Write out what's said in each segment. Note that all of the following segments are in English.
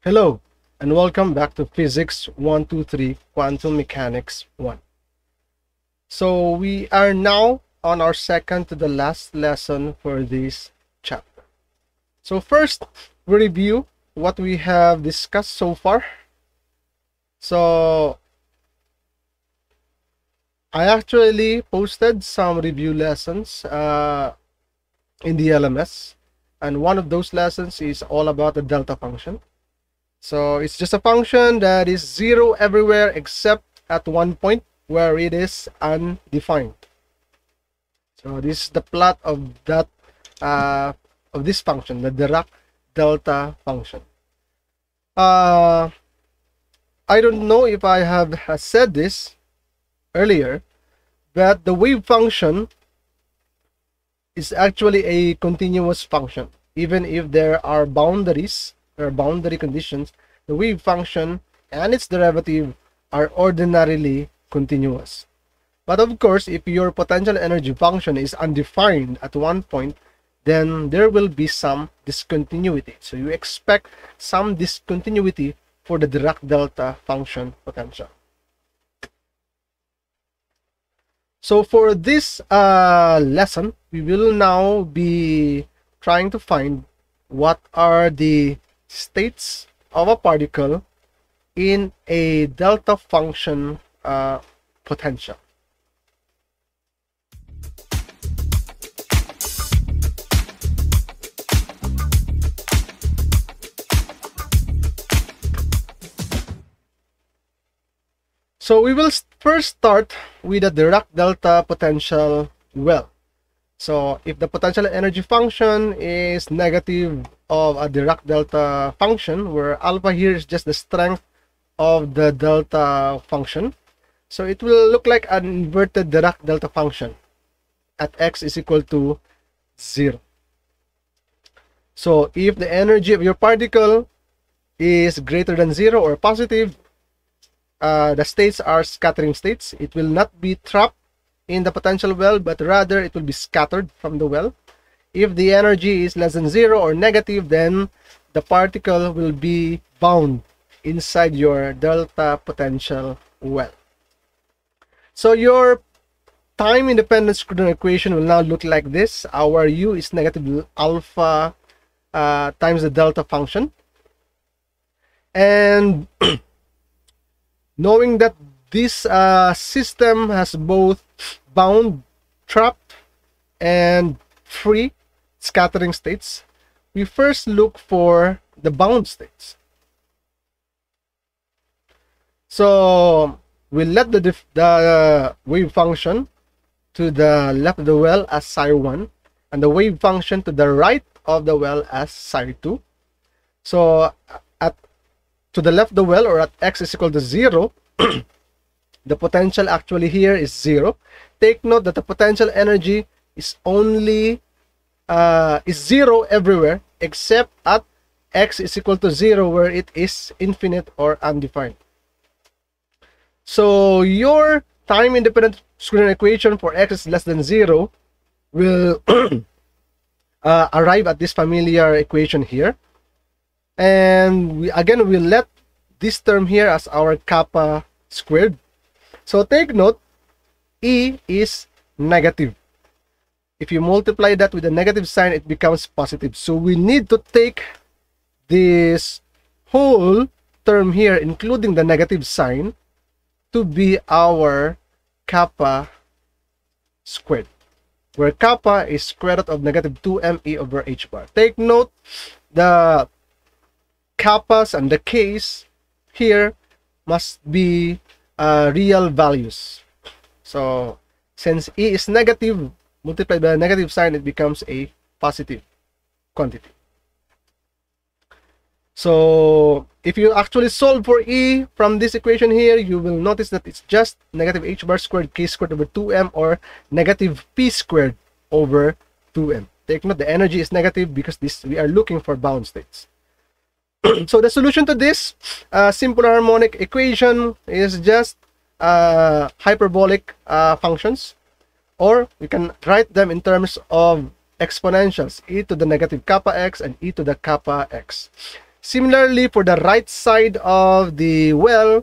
Hello, and welcome back to Physics 123 Quantum Mechanics 1. So we are now on our second to the last lesson for this chapter. So first, we review what we have discussed so far. So I actually posted some review lessons in the LMS, and one of those lessons is all about the delta function. So it's just a function that is zero everywhere except at one point where it is undefined. So this is the plot of that of this function, the Dirac delta function. I don't know if I have said this earlier, but the wave function is actually a continuous function. Even if there are boundaries or boundary conditions, the wave function and its derivative are ordinarily continuous. But of course, if your potential energy function is undefined at one point, then there will be some discontinuity. So you expect some discontinuity for the Dirac delta function potential. So for this lesson, we will now be trying to find what are the states of a particle in a delta function potential. So we will first start with the Dirac delta potential well. So if the potential energy function is negative of a Dirac delta function, where alpha here is just the strength of the delta function, so it will look like an inverted Dirac delta function at x is equal to 0. So if the energy of your particle is greater than 0 or positive, the states are scattering states. It will not be trapped in the potential well, but rather it will be scattered from the well. If the energy is less than 0 or negative, then the particle will be bound inside your delta potential well. So your time independent Schrödinger equation will now look like this. Our u is negative alpha times the delta function. And knowing that this system has both bound, trapped, and free scattering states, we first look for the bound states. So we let the wave function to the left of the well as psi1, and the wave function to the right of the well as psi2. So to the left of the well, or at x is equal to 0, the potential actually here is 0. Take note that the potential energy is only is 0 everywhere except at x is equal to 0, where it is infinite or undefined. So your time independent Schrödinger equation for x is less than 0 will arrive at this familiar equation here. And we will let this term here as our kappa squared. So take note, E is negative. If you multiply that with a negative sign, it becomes positive. So we need to take this whole term here, including the negative sign, to be our kappa squared, where kappa is square root of negative 2me over h bar. Take note, the kappas and the k's here must be real values. So since E is negative, multiplied by a negative sign, it becomes a positive quantity. So if you actually solve for E from this equation here, you will notice that it's just negative h bar squared k squared over 2m, or negative p squared over 2m. Take note, the energy is negative because we are looking for bound states. So the solution to this simple harmonic equation is just hyperbolic functions, or we can write them in terms of exponentials, e to the negative kappa x and e to the kappa x. Similarly, for the right side of the well,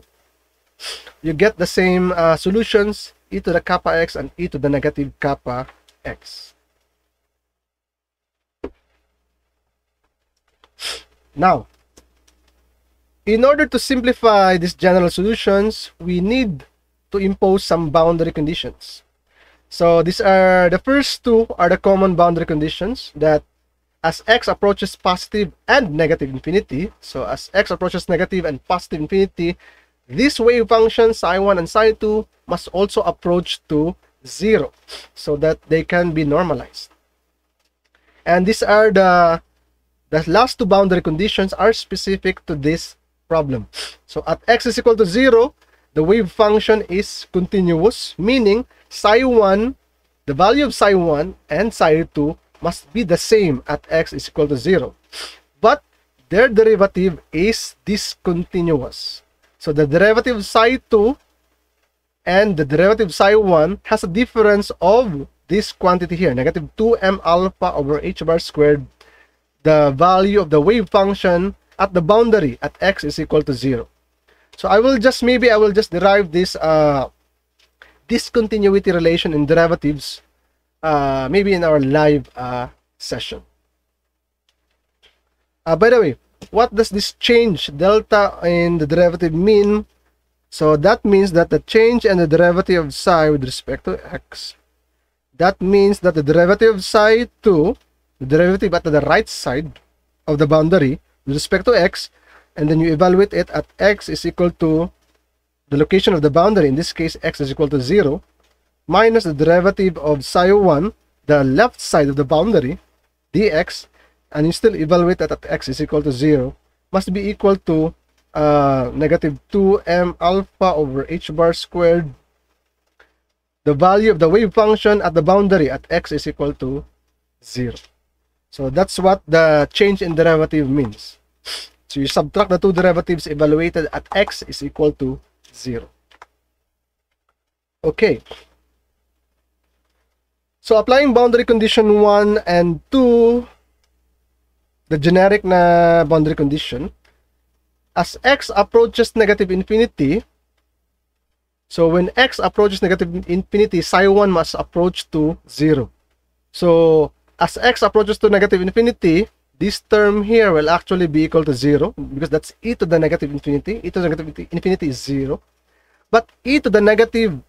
you get the same solutions, e to the kappa x and e to the negative kappa x. Now, in order to simplify these general solutions, we need to impose some boundary conditions. So these are the first two are the common boundary conditions that as x approaches positive and negative infinity, so as x approaches negative and positive infinity, this wave function psi1 and psi2 must also approach to 0 so that they can be normalized. And these are the last two boundary conditions are specific to this problem. So at x is equal to 0, the wave function is continuous, meaning psi1, the value of psi1 and psi2 must be the same at x is equal to 0. But their derivative is discontinuous. So the derivative psi2 and the derivative psi1 has a difference of this quantity here, negative 2m alpha over h bar squared, the value of the wave function at the boundary at x is equal to 0. So I will just derive this discontinuity relation in derivatives maybe in our live session. By the way, what does this change delta in the derivative mean? So that means that the change in the derivative of psi with respect to x, that means that the derivative of psi2, the derivative at the right side of the boundary with respect to x, and then you evaluate it at x is equal to the location of the boundary, in this case x is equal to 0, minus the derivative of psi1, the left side of the boundary, dx, and you still evaluate that at x is equal to 0, must be equal to negative 2m alpha over h bar squared, the value of the wave function at the boundary at x is equal to 0. So that's what the change in derivative means. So you subtract the two derivatives evaluated at x is equal to 0. Okay. So applying boundary condition 1 and 2, the generic na boundary condition, as x approaches negative infinity, so when x approaches negative infinity, psi1 must approach to 0. So as x approaches to negative infinity, this term here will actually be equal to 0 because that's e to the negative infinity. E to the negative infinity is 0. But e to the negative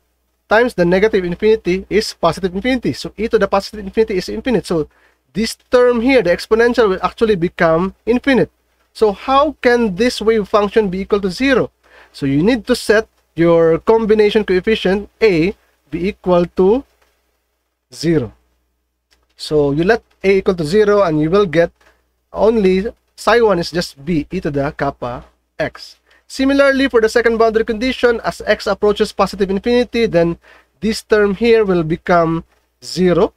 times the negative infinity is positive infinity. So e to the positive infinity is infinite. So this term here, the exponential, will actually become infinite. So how can this wave function be equal to 0? So you need to set your combination coefficient a be equal to 0. So you let a equal to 0 and you will get only psi1 is just b e to the kappa x. Similarly, for the second boundary condition, as x approaches positive infinity, then this term here will become 0.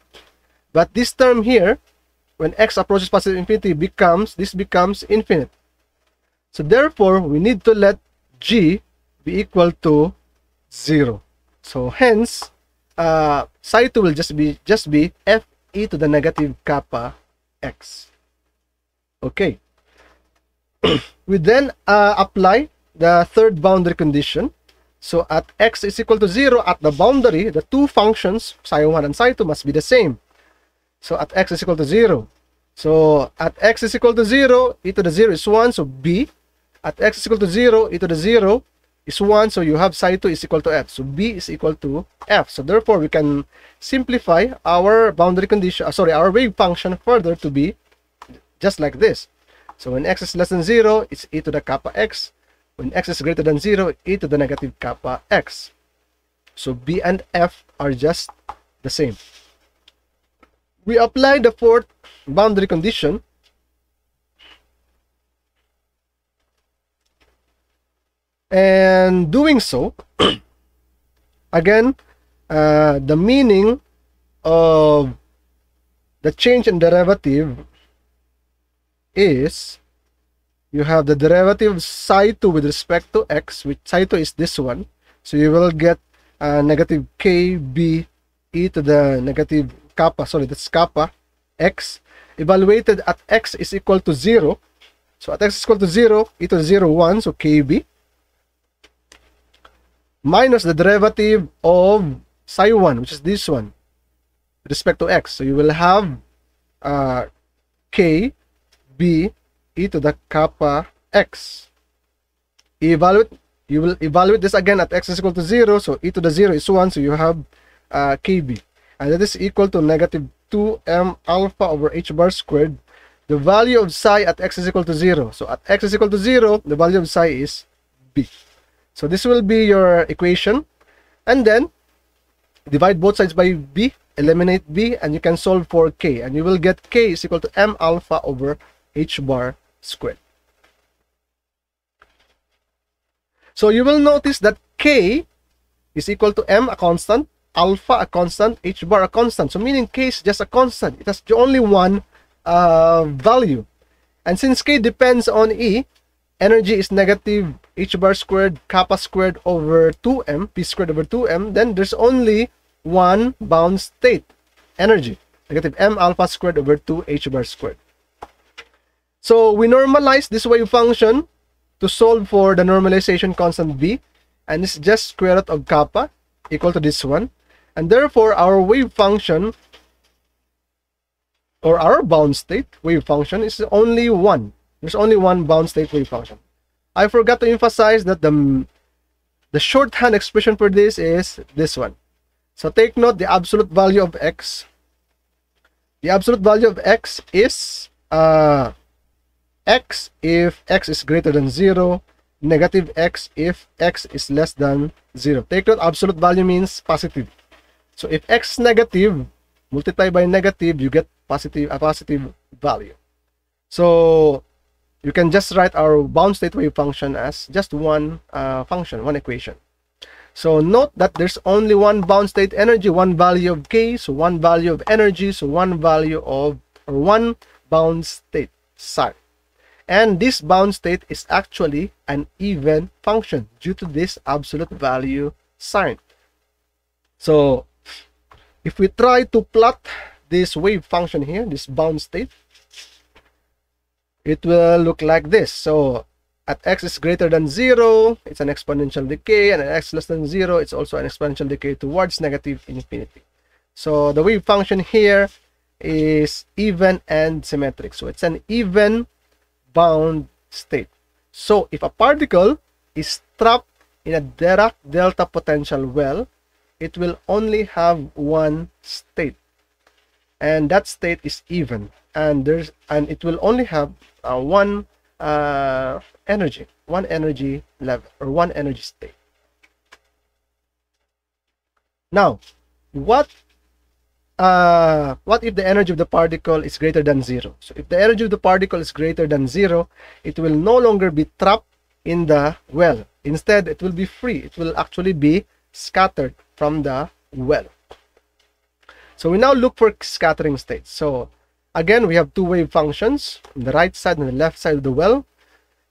But this term here, when x approaches positive infinity, becomes infinite. So therefore, we need to let g be equal to 0. So hence, psi2 will just be f e to the negative kappa x. Okay. We then apply the third boundary condition. So at x is equal to 0, at the boundary, the two functions, psi1 and psi2, must be the same. So at x is equal to 0. So at x is equal to 0, e to the 0 is 1, so b. At x is equal to 0, e to the 0 is 1, so you have psi2 is equal to f. So b is equal to f. So therefore, we can simplify our boundary condition, our wave function further to be just like this. So when x is less than 0, it's e to the kappa x. When x is greater than 0, e to the negative kappa x. So b and f are just the same. We apply the fourth boundary condition. And doing so, again, the meaning of the change in derivative is you have the derivative of psi2 with respect to x, which psi2 is this one. So you will get negative kb e to the negative kappa, that's kappa x, evaluated at x is equal to 0. So at x is equal to 0, e to the 0, 1, so kb, minus the derivative of psi 1, which is this one, with respect to x. So you will have k b e to the kappa x. You will evaluate this again at x is equal to 0, so e to the 0 is 1, so you have kb, and that is equal to negative 2m alpha over h bar squared, the value of psi at x is equal to 0. So at x is equal to 0, the value of psi is b. So this will be your equation, and then divide both sides by b, eliminate b, and you can solve for k, and you will get k is equal to m alpha over h bar squared. So you will notice that k is equal to m, a constant, alpha, a constant, h bar, a constant. So meaning k is just a constant. It has only one value. And since k depends on E, energy is negative h bar squared kappa squared over 2m, p squared over 2m, then there's only one bound state energy, negative m alpha squared over 2 h bar squared. So we normalize this wave function to solve for the normalization constant b, and it's just square root of kappa equal to this one, and therefore our wave function, or our bound state wave function, is only one. There's only one bound state wave function. I forgot to emphasize that the shorthand expression for this is this one. So take note, the absolute value of x. The absolute value of x is x if x is greater than 0, negative x if x is less than 0. Take note, absolute value means positive. So if x is negative, multiply by negative, you get a positive value. So you can just write our bound state wave function as just one function, one equation. So note that there's only one bound state energy, one value of k, so one value of energy, so one value of, or one bound state psi. And this bound state is actually an even function due to this absolute value sign. So if we try to plot this wave function here, this bound state, it will look like this. So at x is greater than 0, it's an exponential decay, and at x less than 0, it's also an exponential decay towards negative infinity. So the wave function here is even and symmetric. So it's an even bound state. So if a particle is trapped in a Dirac delta potential well, it will only have one state, and that state is even, and it will only have one energy level, or one energy state. Now, what if the energy of the particle is greater than 0? So if the energy of the particle is greater than 0, it will no longer be trapped in the well. Instead, it will be free. It will actually be scattered from the well. So we now look for scattering states. So again, we have two wave functions on the right side and the left side of the well,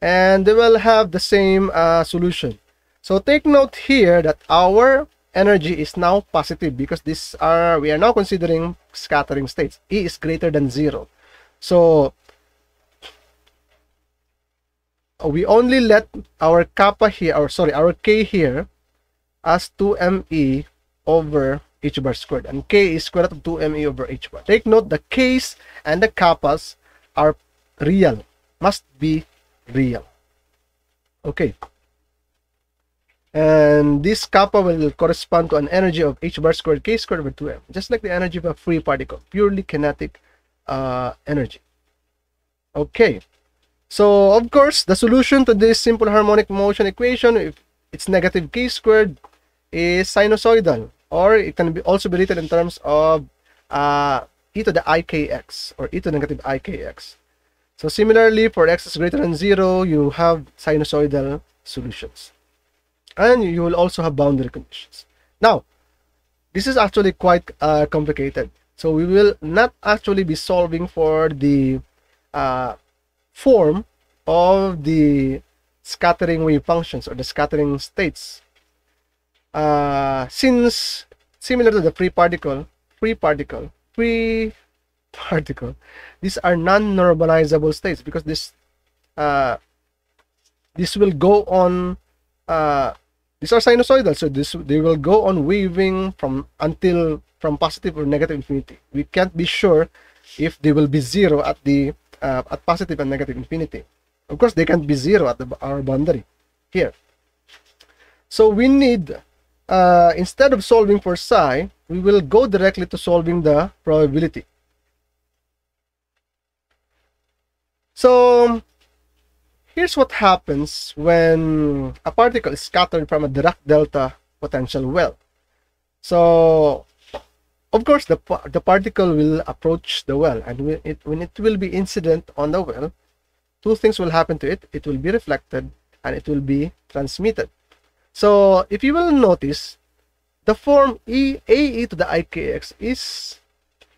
and they will have the same solution. So take note here that our energy is now positive because we are now considering scattering states. E is greater than 0. So we only let our kappa here, or sorry, our k here as 2me over h bar squared, and k is square root of 2me over h bar. Take note, the k's and the kappas are real, must be real. Okay. And this kappa will correspond to an energy of h bar squared k squared over 2m, just like the energy of a free particle, purely kinetic energy. Okay, so of course the solution to this simple harmonic motion equation, if it's negative k squared, is sinusoidal, or it can also be written in terms of e to the ikx, or e to negative ikx. So similarly, for x is greater than 0, you have sinusoidal solutions, and you will also have boundary conditions. Now, this is actually quite complicated, so we will not actually be solving for the form of the scattering wave functions, or the scattering states, since similar to the free particle, these are non-normalizable states, because this this will go on, these are sinusoidal, so they will go on waving from positive or negative infinity. We can't be sure if they will be zero at the at positive and negative infinity. Of course, they can't be zero at our boundary here. So we need, instead of solving for psi, we will go directly to solving the probability. So here's what happens when a particle is scattered from a Dirac delta potential well. So of course, the particle will approach the well, and when it will be incident on the well, two things will happen to it. It will be reflected and it will be transmitted. So if you will notice, the form AE to the IKX is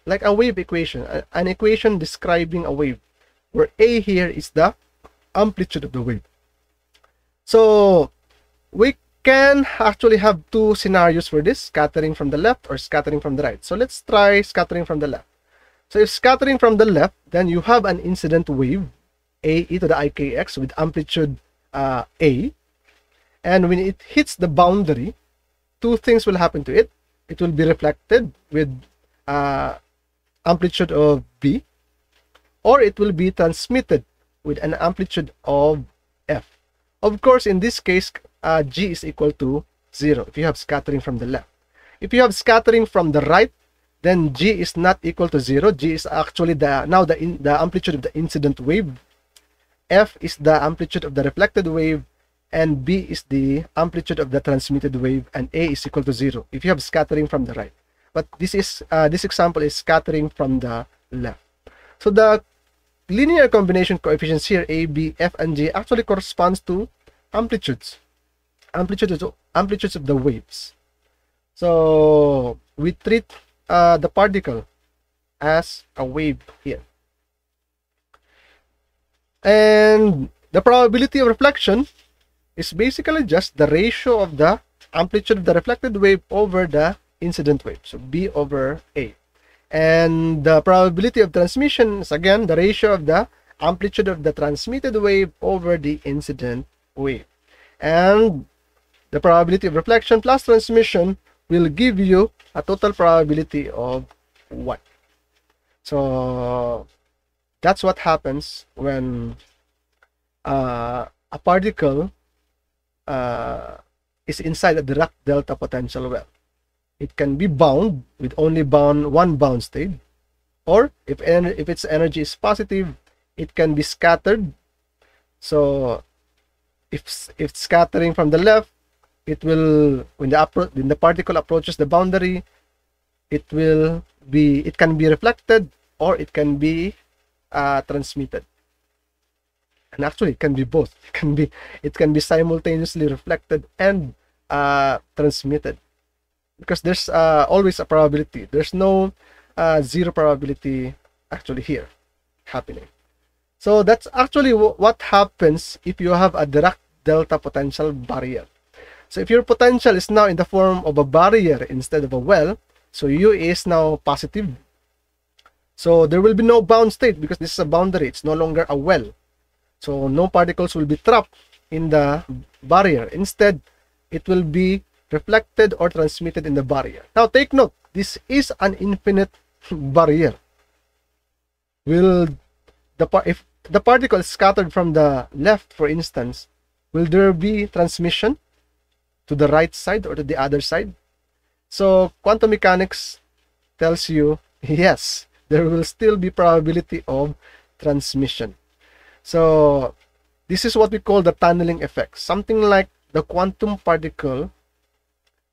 like a wave equation, an equation describing a wave, where A here is the amplitude of the wave. So we can actually have two scenarios for this, scattering from the left or scattering from the right. So let's try scattering from the left. So if scattering from the left, then you have an incident wave, AE to the IKX, with amplitude A. And when it hits the boundary, two things will happen to it. It will be reflected with amplitude of B, or it will be transmitted with an amplitude of F. Of course, in this case, G is equal to 0 if you have scattering from the left. If you have scattering from the right, then G is not equal to 0. G is actually the amplitude of the incident wave. F is the amplitude of the reflected wave, and B is the amplitude of the transmitted wave, and A is equal to 0 if you have scattering from the right. But this example is scattering from the left. So the linear combination coefficients here, A, B, F, and G, actually corresponds to amplitudes of the waves. So we treat the particle as a wave here. And the probability of reflection is basically just the ratio of the amplitude of the reflected wave over the incident wave, so B over A. And the probability of transmission is again the ratio of the amplitude of the transmitted wave over the incident wave. And the probability of reflection plus transmission will give you a total probability of 1. So that's what happens when a particle is inside a Dirac delta potential well. It can be bound with only one bound state, or if its energy is positive, it can be scattered. So if scattering from the left, it will, when the particle approaches the boundary, it can be reflected or it can be transmitted. And actually, it can be both. It can be simultaneously reflected and transmitted, because there's always a probability. There's no zero probability actually here happening. So that's actually what happens if you have a Dirac delta potential barrier. So if your potential is now in the form of a barrier instead of a well, so U is now positive. So there will be no bound state because this is a boundary. It's no longer a well. So no particles will be trapped in the barrier. Instead, it will be reflected or transmitted in the barrier. Now take note, this is an infinite barrier. If the particle is scattered from the left, for instance, will there be transmission to the right side or to the other side? So quantum mechanics tells you yes, there will still be probability of transmission. So this is what we call the tunneling effect. Something like the quantum particle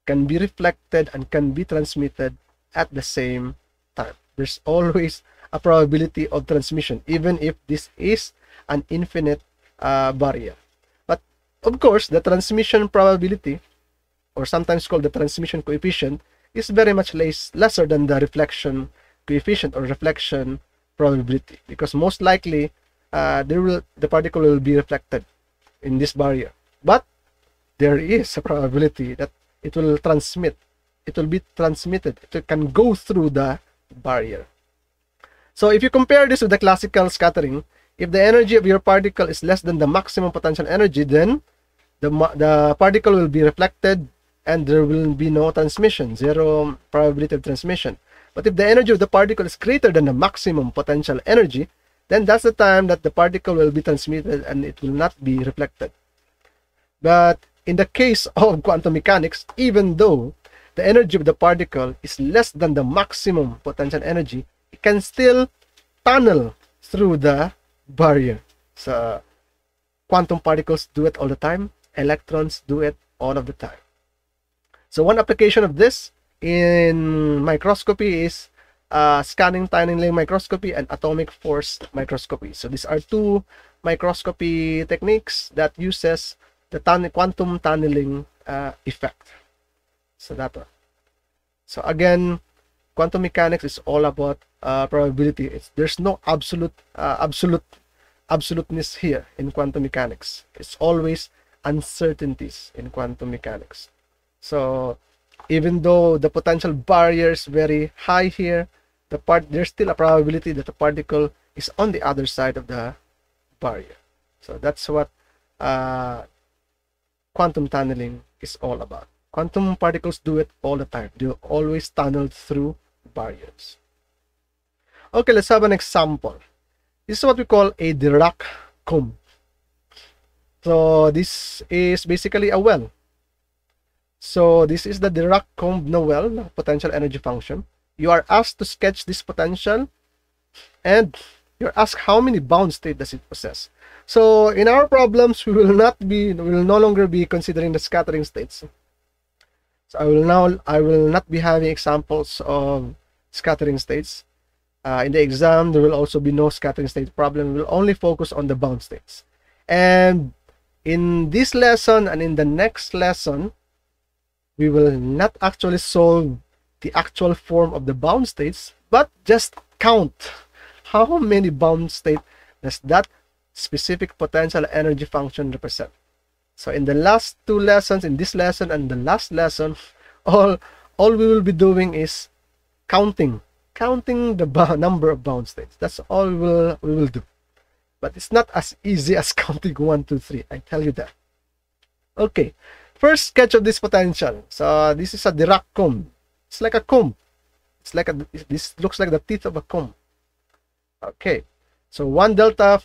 can be reflected and can be transmitted at the same time. There's always a probability of transmission, even if this is an infinite barrier. But of course, the transmission probability, or sometimes called the transmission coefficient, is very much lesser than the reflection coefficient or reflection probability, because most likely the particle will be reflected in this barrier. But there is a probability that it will transmit. It will be transmitted. It can go through the barrier. So if you compare this with the classical scattering, If the energy of your particle is less than the maximum potential energy, then the particle will be reflected and there will be no transmission, zero probability of transmission. But if the energy of the particle is greater than the maximum potential energy, then that's the time that the particle will be transmitted and it will not be reflected. But in the case of quantum mechanics, even though the energy of the particle is less than the maximum potential energy, it can still tunnel through the barrier. So quantum particles do it all the time. Electrons do it all of the time. So one application of this in microscopy is scanning tunneling microscopy and atomic force microscopy. So these are two microscopy techniques that uses the quantum tunneling effect. So that one. So again, quantum mechanics is all about probability. There's no absoluteness here in quantum mechanics. It's always uncertainties in quantum mechanics. So even though the potential barrier is very high here, there's still a probability that the particle is on the other side of the barrier. So that's what quantum tunneling is all about. Quantum particles do it all the time. They always tunnel through barriers. Okay, let's have an example. This is what we call a Dirac comb. So this is basically a well. So this is the Dirac comb na well, na potential energy function. You are asked to sketch this potential and you're asked how many bound state does it possess. So in our problems, we will no longer be considering the scattering states. So I will not be having examples of scattering states. In the exam, there will also be no scattering state problem. We will only focus on the bound states. And in this lesson and in the next lesson, we will not actually solve the actual form of the bound states, but just count how many bound state does that specific potential energy function represent. So in the last two lessons, in this lesson and the last lesson, all we will be doing is counting the number of bound states. That's all we will do. But it's not as easy as counting 1, 2, 3. I tell you that. Okay, first sketch of this potential. So this is a Dirac comb. It's like a comb. This looks like the teeth of a comb. Okay, so one delta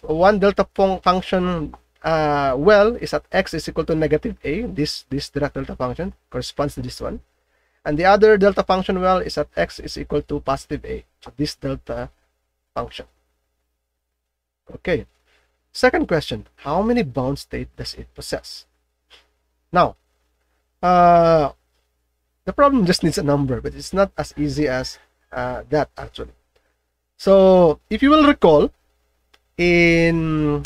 function well is at x is equal to negative a. This Dirac delta function corresponds to this one, and the other delta function well is at x is equal to positive a. So this delta function. Okay, second question: how many bound state does it possess? Now, the problem just needs a number, but it's not as easy as that actually. So if you will recall, in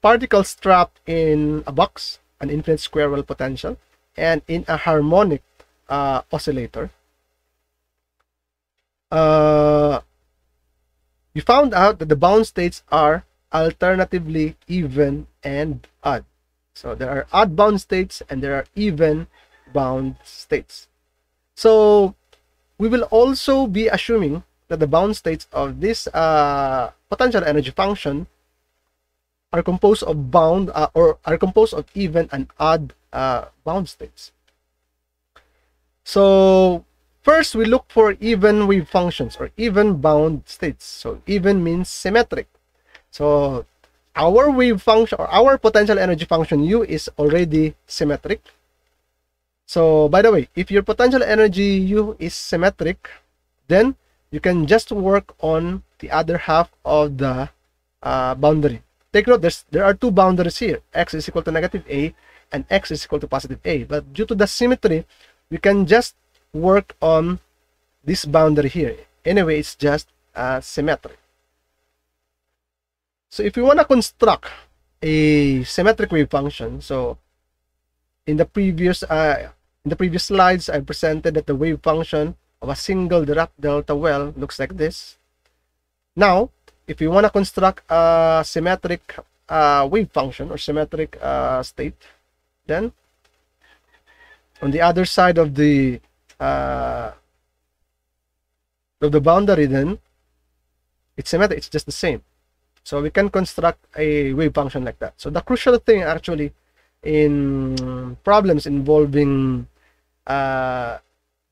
particles trapped in a box, an infinite square well potential, and in a harmonic oscillator, we found out that the bound states are alternatively even and odd. So there are odd bound states and there are even bound states. So we will also be assuming that the bound states of this potential energy function are composed of even and odd bound states. So first we look for even wave functions or even bound states. So even means symmetric. So our wave function or our potential energy function u is already symmetric. So by the way, if your potential energy u is symmetric, then you can just work on the other half of the boundary. Take note, there are two boundaries here. X is equal to negative a and x is equal to positive a. But due to the symmetry, we can just work on this boundary here. Anyway, it's just symmetric. So if we want to construct a symmetric wave function, so in the previous slides, I presented that the wave function of a single Dirac delta well looks like this. Now, if you want to construct a symmetric wave function or symmetric state, then on the other side of the boundary, then it's symmetric. It's just the same. So we can construct a wave function like that. So the crucial thing actually in problems involving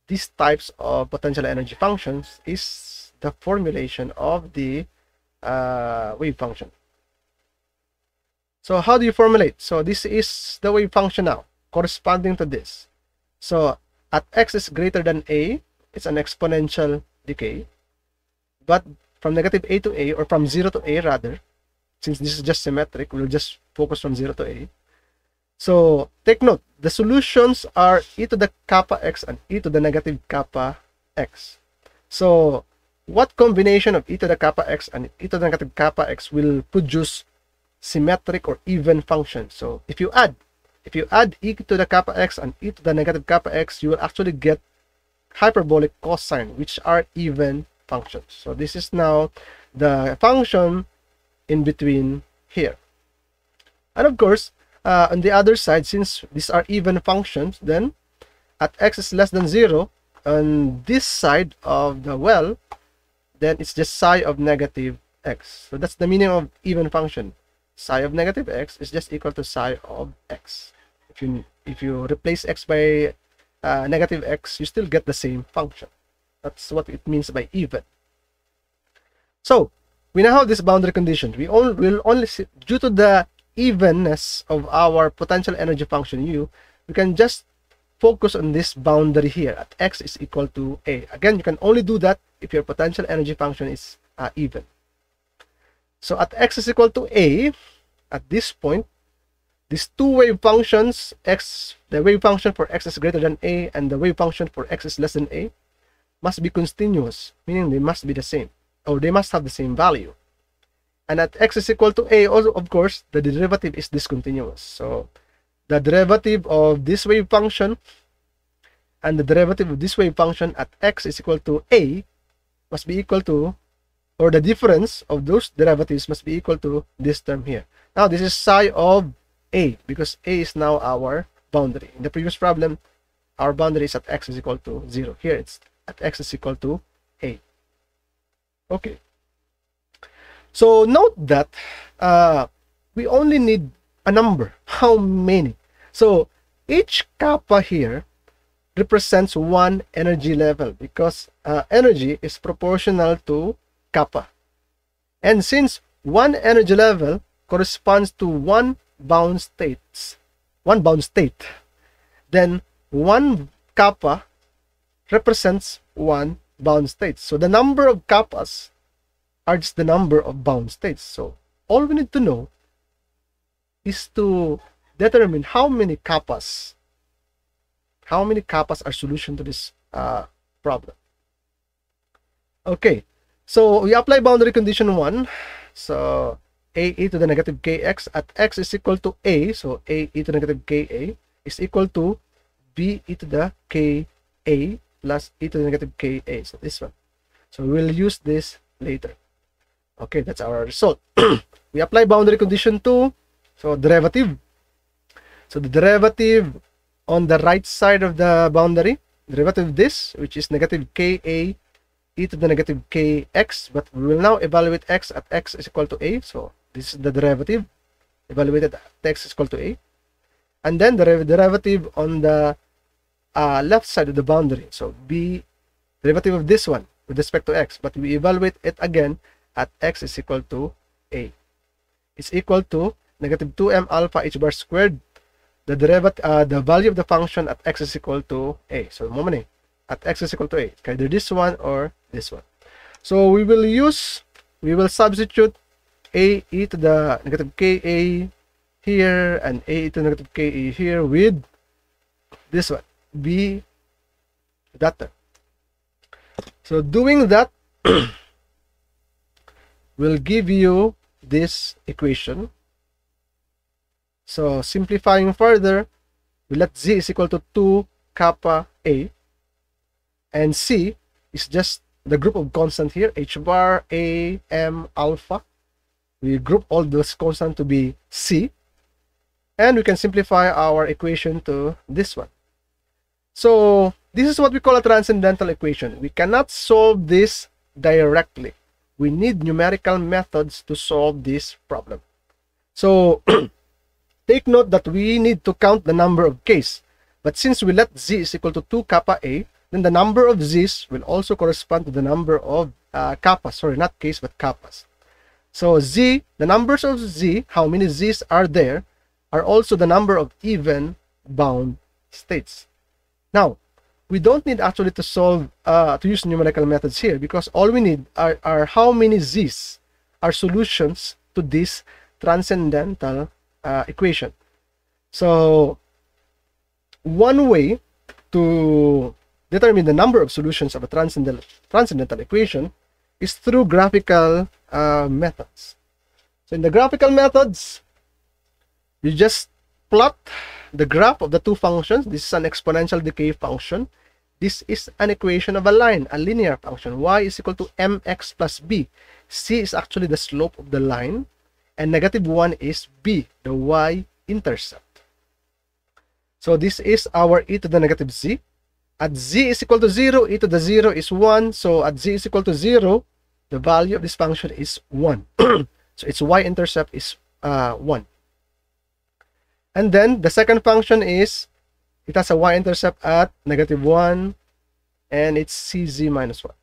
these types of potential energy functions is the formulation of the wave function. So how do you formulate? So this is the wave function now, corresponding to this. So at x is greater than a, it's an exponential decay. But from negative a to a, or from 0 to a rather, since this is just symmetric, we'll just focus from 0 to a. So take note, the solutions are e to the kappa x and e to the negative kappa x. So what combination of e to the kappa x and e to the negative kappa x will produce symmetric or even function? So if you add e to the kappa x and e to the negative kappa x, you will actually get hyperbolic cosine, which are even functions. So this is now the function in between here. And of course, on the other side, since these are even functions, then at x is less than 0, on this side of the well, then it's just psi of negative x. So that's the meaning of even function. Psi of negative x is just equal to psi of x. If you replace x by negative x, you still get the same function. That's what it means by even. So we now have this boundary condition. We will only see, due to the evenness of our potential energy function u, we can just focus on this boundary here at x is equal to a. Again, you can only do that if your potential energy function is even. So at x is equal to a, at this point, these two wave functions, the wave function for x is greater than a and the wave function for x is less than a, must be continuous, meaning they must be the same, or they must have the same value. And at x is equal to a, also, of course, the derivative is discontinuous. So the derivative of this wave function and the derivative of this wave function at x is equal to a must be equal to, or the difference of those derivatives must be equal to this term here. Now this is psi of a, because a is now our boundary. In the previous problem, our boundary is at x is equal to 0. Here it's at x is equal to a. Okay. So note that we only need a number. How many? So each kappa here represents one energy level, because energy is proportional to kappa. And since one energy level corresponds to one bound state, then one kappa represents one bound state. So the number of kappas are just the number of bound states. So all we need to know is to determine how many kappas are solution to this problem. Okay, so we apply boundary condition 1. So a e to the negative kx at x is equal to a, so a e to the negative ka is equal to b e to the ka plus e to the negative ka. So this one. So we will use this later. Okay, that's our result. We apply boundary condition 2. So derivative. So the derivative on the right side of the boundary, derivative of this, which is negative ka e to the negative kx, but we will now evaluate x at x is equal to a. So this is the derivative evaluated at x is equal to a. And then the derivative on the left side of the boundary. So b, derivative of this one with respect to x, but we evaluate it again at x is equal to a. It's equal to negative 2m alpha h bar squared, the derivative, the value of the function at x is equal to a. So moment at x is equal to a, either this one or this one. So we will substitute a e to the negative ka here and a e to the negative ka here with this one, b, that term. So doing that will give you this equation. So simplifying further, we let z is equal to 2 kappa a, and c is just the group of constant here, h bar, a, m, alpha. We group all those constants to be c, and we can simplify our equation to this one. So this is what we call a transcendental equation. We cannot solve this directly. we need numerical methods to solve this problem. So take note that we need to count the number of k's. But since we let z is equal to 2 kappa a, then the number of z's will also correspond to the number of kappas. Sorry, not k's, but kappas. So z, the numbers of z, how many z's are there, are also the number of even bound states. Now, we don't need actually to solve, to use numerical methods here, because all we need are how many z's are solutions to this transcendental equation. So one way to determine the number of solutions of a transcendental equation is through graphical methods. So in the graphical methods, you just plot the graph of the two functions. This is an exponential decay function. This is an equation of a line, a linear function. Y is equal to mx plus b. C is actually the slope of the line, and -1 is b, the y-intercept. So this is our e to the negative z. At z is equal to 0, e to the 0 is 1. So at z is equal to 0, the value of this function is 1. So its y-intercept is 1. And then the second function is, it has a y-intercept at -1, and it's cz minus 1.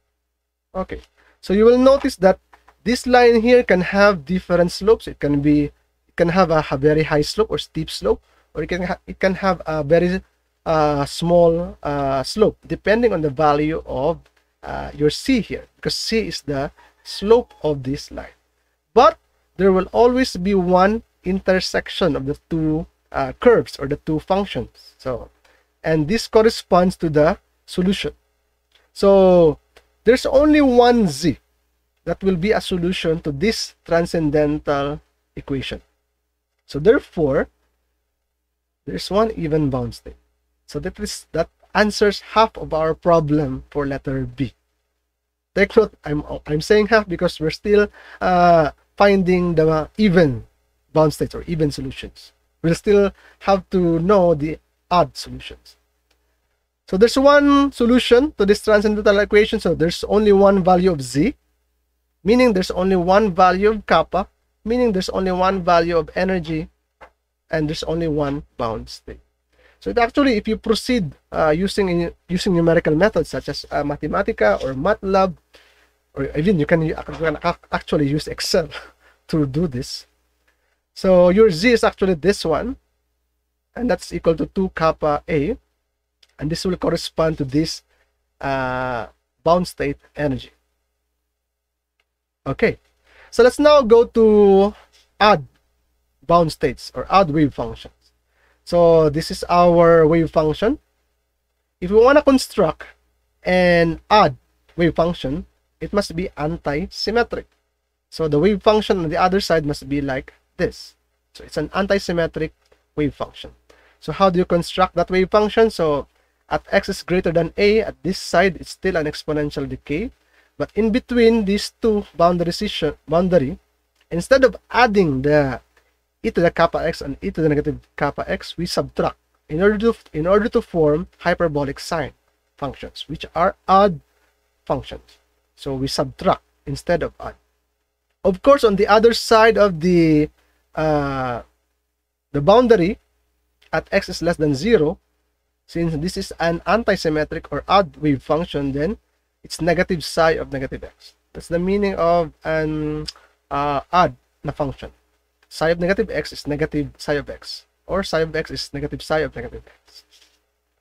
Okay, so you will notice that this line here can have different slopes. It can have a very high slope or steep slope, or it can have a very small slope, depending on the value of your c here, because c is the slope of this line. But there will always be one intersection of the two curves or the two functions. So, and this corresponds to the solution. So there's only one z that will be a solution to this transcendental equation. So therefore, there's one even bound state. So that answers half of our problem for letter B. Take note, I'm saying half because we're still finding the even bound states or even solutions. We'll still have to know the odd solutions. So there's one solution to this transcendental equation. So there's only one value of z, meaning there's only one value of kappa, meaning there's only one value of energy, and there's only one bound state. So it actually, if you proceed using numerical methods such as Mathematica or MATLAB, or even you can actually use Excel to do this. So your z is actually this one, and that's equal to 2 kappa a, and this will correspond to this bound state energy. Okay, so let's now go to odd bound states or odd wave functions. So this is our wave function. If we want to construct an odd wave function, it must be antisymmetric. So the wave function on the other side must be like this. So it's an antisymmetric wave function. So how do you construct that wave function? So at x is greater than a, at this side it's still an exponential decay, but in between these two boundary, instead of adding the e to the kappa x and e to the negative kappa x, we subtract in order to form hyperbolic sine functions, which are odd functions. So we subtract instead of add. Of course, on the other side of the boundary at x is less than 0, since this is an antisymmetric or odd wave function, then it's negative psi of negative x. That's the meaning of an odd na function. Psi of negative x is negative psi of x, or psi of x is negative psi of negative x.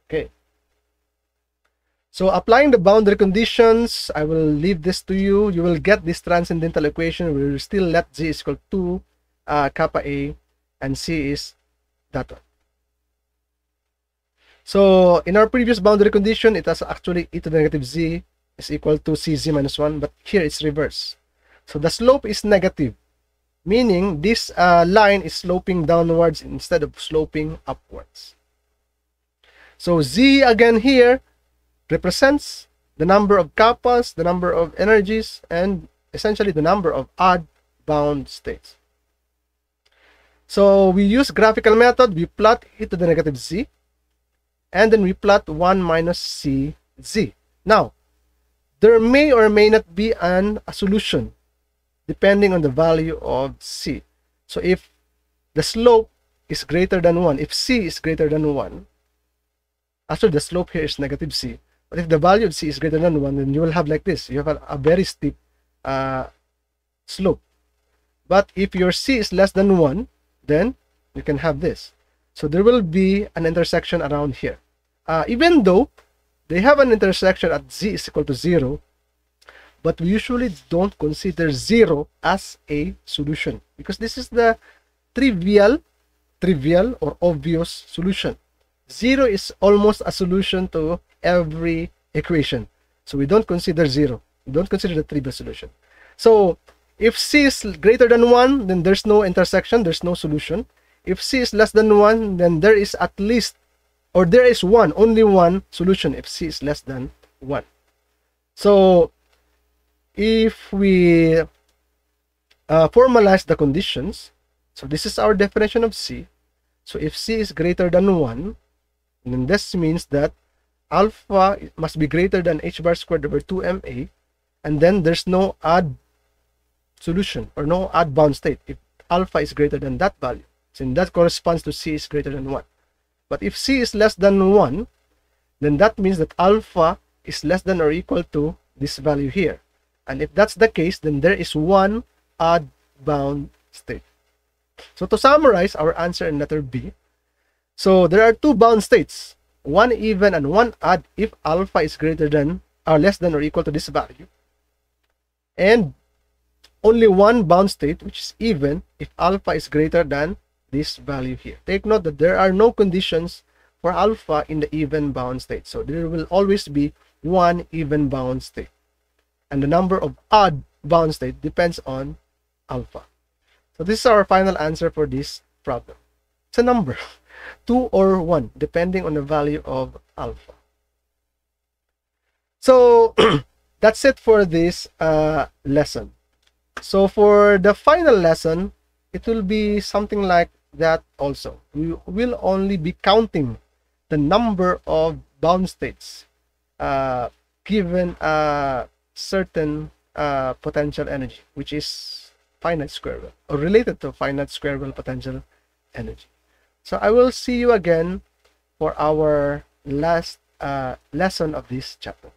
Okay. So applying the boundary conditions, I will leave this to you. You will get this transcendental equation. We will still let z is equal to kappa a, and c is that one. So in our previous boundary condition, it has actually e to the negative z is equal to cz minus 1, but here it's reverse. So the slope is negative, meaning this line is sloping downwards instead of sloping upwards. So z again here represents the number of kappas, the number of energies, and essentially the number of odd bound states. So we use graphical method. We plot e to the negative z, and then we plot 1 minus cz. Now, there may or may not be a solution depending on the value of c. So if the slope is greater than 1, if c is greater than 1, actually the slope here is negative c, but if the value of c is greater than 1, then you will have like this. You have a very steep slope. But if your c is less than 1, then you can have this. So there will be an intersection around here. Even though they have an intersection at z is equal to 0, but we usually don't consider 0 as a solution, because this is the trivial or obvious solution. 0 is almost a solution to every equation. So we don't consider 0. We don't consider the trivial solution. So if c is greater than 1, then there's no intersection, there's no solution. If c is less than 1, then there is at least, or there is only one solution if c is less than 1. So if we formalize the conditions, so this is our definition of c. So if c is greater than 1, then this means that alpha must be greater than h bar squared over 2ma, and then there's no odd solution or no odd bound state if alpha is greater than that value. So that corresponds to c is greater than 1. But if c is less than 1, then that means that alpha is less than or equal to this value here. And if that's the case, then there is one odd bound state. So to summarize our answer in letter B, so there are two bound states, one even and one odd if alpha is greater than or less than or equal to this value, and only one bound state which is even if alpha is greater than this value here. Take note that there are no conditions for alpha in the even bound state. So there will always be one even bound state. And the number of odd bound state depends on alpha. So this is our final answer for this problem. It's a number, 2 or 1, depending on the value of alpha. So that's it for this lesson. So for the final lesson, it will be something like that also. We will only be counting the number of bound states given a certain potential energy, which is finite square wave, or related to finite square wave potential energy. So I will see you again for our last lesson of this chapter.